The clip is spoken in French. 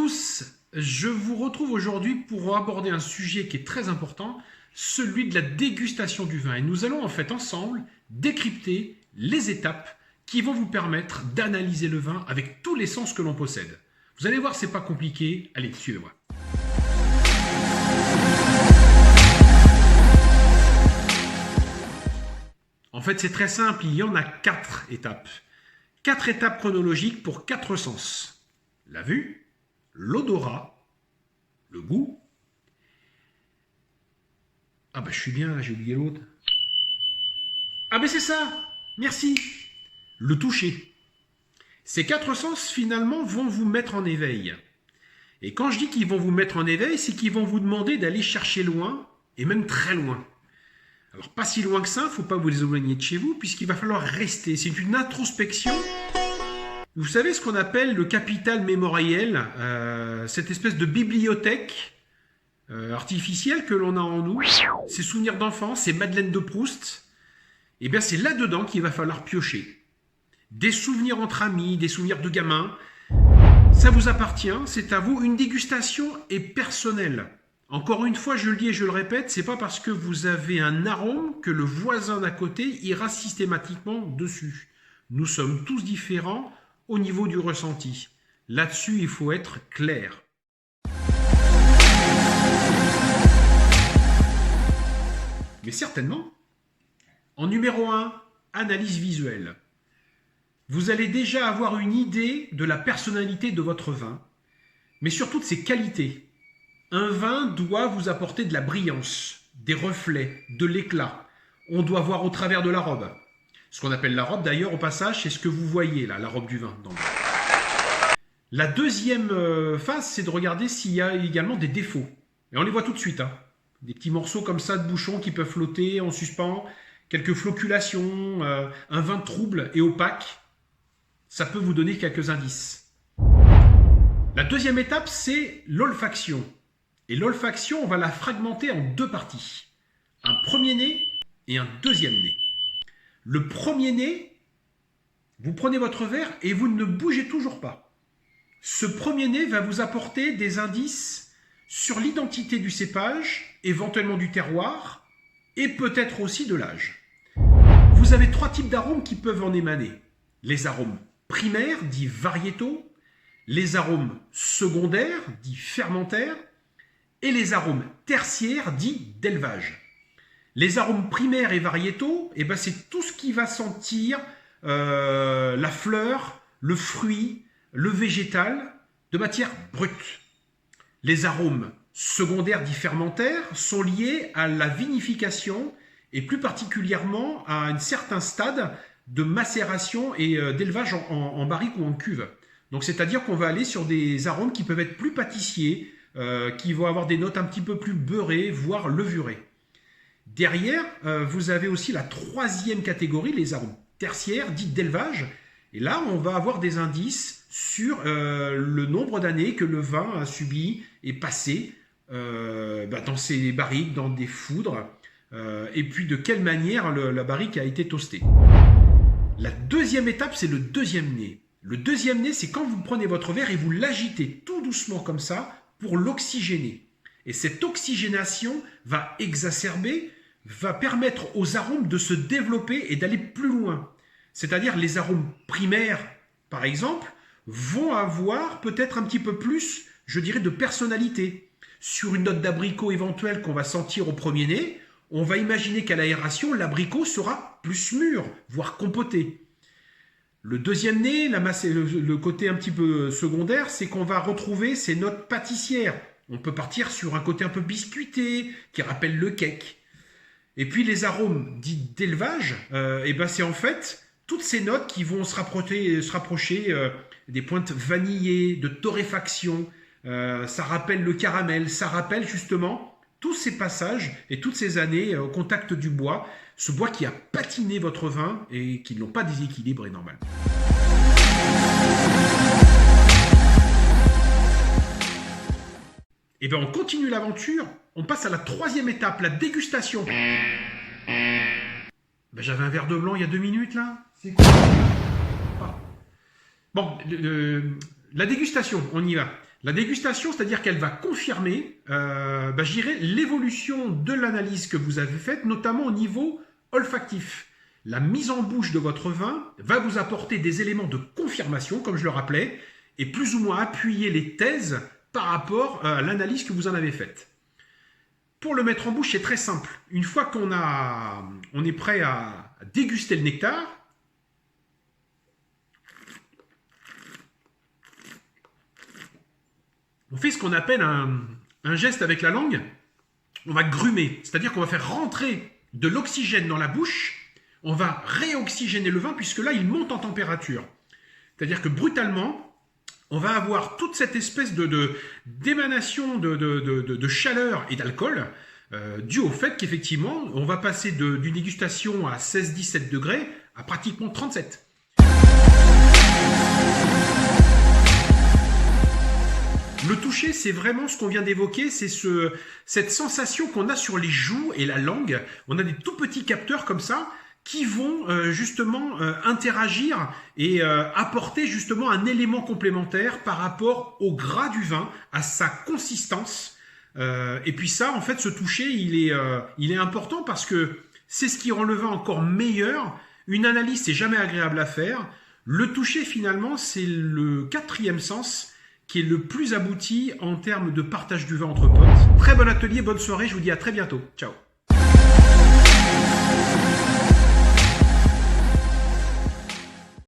tous, je vous retrouve aujourd'hui pour aborder un sujet qui est très important, celui de la dégustation du vin. Et nous allons en fait ensemble décrypter les étapes qui vont vous permettre d'analyser le vin avec tous les sens que l'on possède. Vous allez voir, c'est pas compliqué. Allez, suivez-moi. En fait, c'est très simple, il y en a 4 étapes. 4 étapes chronologiques pour 4 sens. La vue, l'odorat, le goût. Ah bah je suis bien, j'ai oublié l'autre. Ah ben c'est ça, merci. Le toucher. Ces 4 sens finalement vont vous mettre en éveil. Et quand je dis qu'ils vont vous mettre en éveil, c'est qu'ils vont vous demander d'aller chercher loin, et même très loin. Alors pas si loin que ça, il ne faut pas vous éloigner de chez vous, puisqu'il va falloir rester. C'est une introspection. Vous savez ce qu'on appelle le capital mémoriel, cette espèce de bibliothèque artificielle que l'on a en nous, ces souvenirs d'enfance, ces Madeleines de Proust, et bien c'est là-dedans qu'il va falloir piocher. Des souvenirs entre amis, des souvenirs de gamins, ça vous appartient, c'est à vous. Une dégustation est personnelle. Encore une fois, je le dis et je le répète, c'est pas parce que vous avez un arôme que le voisin d'à côté ira systématiquement dessus. Nous sommes tous différents au niveau du ressenti. Là-dessus, il faut être clair. Mais certainement, en numéro 1, analyse visuelle. Vous allez déjà avoir une idée de la personnalité de votre vin, mais surtout de ses qualités. Un vin doit vous apporter de la brillance, des reflets, de l'éclat. On doit voir au travers de la robe. Ce qu'on appelle la robe, d'ailleurs, au passage, c'est ce que vous voyez là, la robe du vin. La deuxième phase, c'est de regarder s'il y a également des défauts. Et on les voit tout de suite. Des petits morceaux comme ça de bouchons qui peuvent flotter en suspens, quelques floculations, un vin trouble et opaque. Ça peut vous donner quelques indices. La deuxième étape, c'est l'olfaction. Et l'olfaction, on va la fragmenter en 2 parties. Un premier nez et un deuxième nez. Le premier nez, vous prenez votre verre et vous ne bougez toujours pas. Ce premier nez va vous apporter des indices sur l'identité du cépage, éventuellement du terroir, et peut-être aussi de l'âge. Vous avez 3 types d'arômes qui peuvent en émaner. Les arômes primaires, dits variétaux, les arômes secondaires, dits fermentaires, et les arômes tertiaires, dits d'élevage. Les arômes primaires et variétaux, eh ben c'est tout ce qui va sentir la fleur, le fruit, le végétal, de matière brute. Les arômes secondaires dits fermentaires sont liés à la vinification et plus particulièrement à un certain stade de macération et d'élevage en barrique ou en cuve. Donc c'est-à-dire qu'on va aller sur des arômes qui peuvent être plus pâtissiers, qui vont avoir des notes un petit peu plus beurrées, voire levurées. Derrière, vous avez aussi la 3e catégorie, les arômes tertiaires, dits d'élevage. Et là, on va avoir des indices sur le nombre d'années que le vin a subi et passé dans ses barriques, dans des foudres, et puis de quelle manière la barrique a été toastée. La deuxième étape, c'est le deuxième nez. Le deuxième nez, c'est quand vous prenez votre verre et vous l'agitez tout doucement comme ça pour l'oxygéner. Et cette oxygénation va exacerber, va permettre aux arômes de se développer et d'aller plus loin. C'est-à-dire les arômes primaires, par exemple, vont avoir peut-être un petit peu plus, je dirais, de personnalité. Sur une note d'abricot éventuelle qu'on va sentir au premier nez, on va imaginer qu'à l'aération, l'abricot sera plus mûr, voire compoté. Le deuxième nez, le côté un petit peu secondaire, c'est qu'on va retrouver ces notes pâtissières. On peut partir sur un côté un peu biscuité, qui rappelle le cake. Et puis les arômes dits d'élevage, c'est en fait toutes ces notes qui vont se rapprocher des pointes vanillées, de torréfaction. Ça rappelle le caramel, ça rappelle justement tous ces passages et toutes ces années au contact du bois, ce bois qui a patiné votre vin et qui ne l'ont pas déséquilibré normalement. Et bien on continue l'aventure, on passe à la 3e étape, la dégustation. J'avais un verre de blanc il y a 2 minutes là. C'est quoi? Bon, la dégustation, on y va. La dégustation, c'est-à-dire qu'elle va confirmer, je dirais, l'évolution de l'analyse que vous avez faite, notamment au niveau olfactif. La mise en bouche de votre vin va vous apporter des éléments de confirmation, comme je le rappelais, et plus ou moins appuyer les thèses par rapport à l'analyse que vous en avez faite. Pour le mettre en bouche, c'est très simple. Une fois qu'on est prêt à déguster le nectar, on fait ce qu'on appelle un geste avec la langue. On va grumer, c'est-à-dire qu'on va faire rentrer de l'oxygène dans la bouche. On va réoxygéner le vin puisque là, il monte en température. C'est-à-dire que brutalement, on va avoir toute cette espèce d'émanation de chaleur et d'alcool due au fait qu'effectivement, on va passer d'une dégustation à 16-17 degrés à pratiquement 37. Le toucher, c'est vraiment ce qu'on vient d'évoquer, c'est cette sensation qu'on a sur les joues et la langue. On a des tout petits capteurs comme ça qui vont justement interagir et apporter justement un élément complémentaire par rapport au gras du vin, à sa consistance. Et puis ça, en fait, ce toucher, il est important parce que c'est ce qui rend le vin encore meilleur. Une analyse, c'est jamais agréable à faire. Le toucher, finalement, c'est le quatrième sens qui est le plus abouti en termes de partage du vin entre potes. Très bon atelier, bonne soirée, je vous dis à très bientôt. Ciao.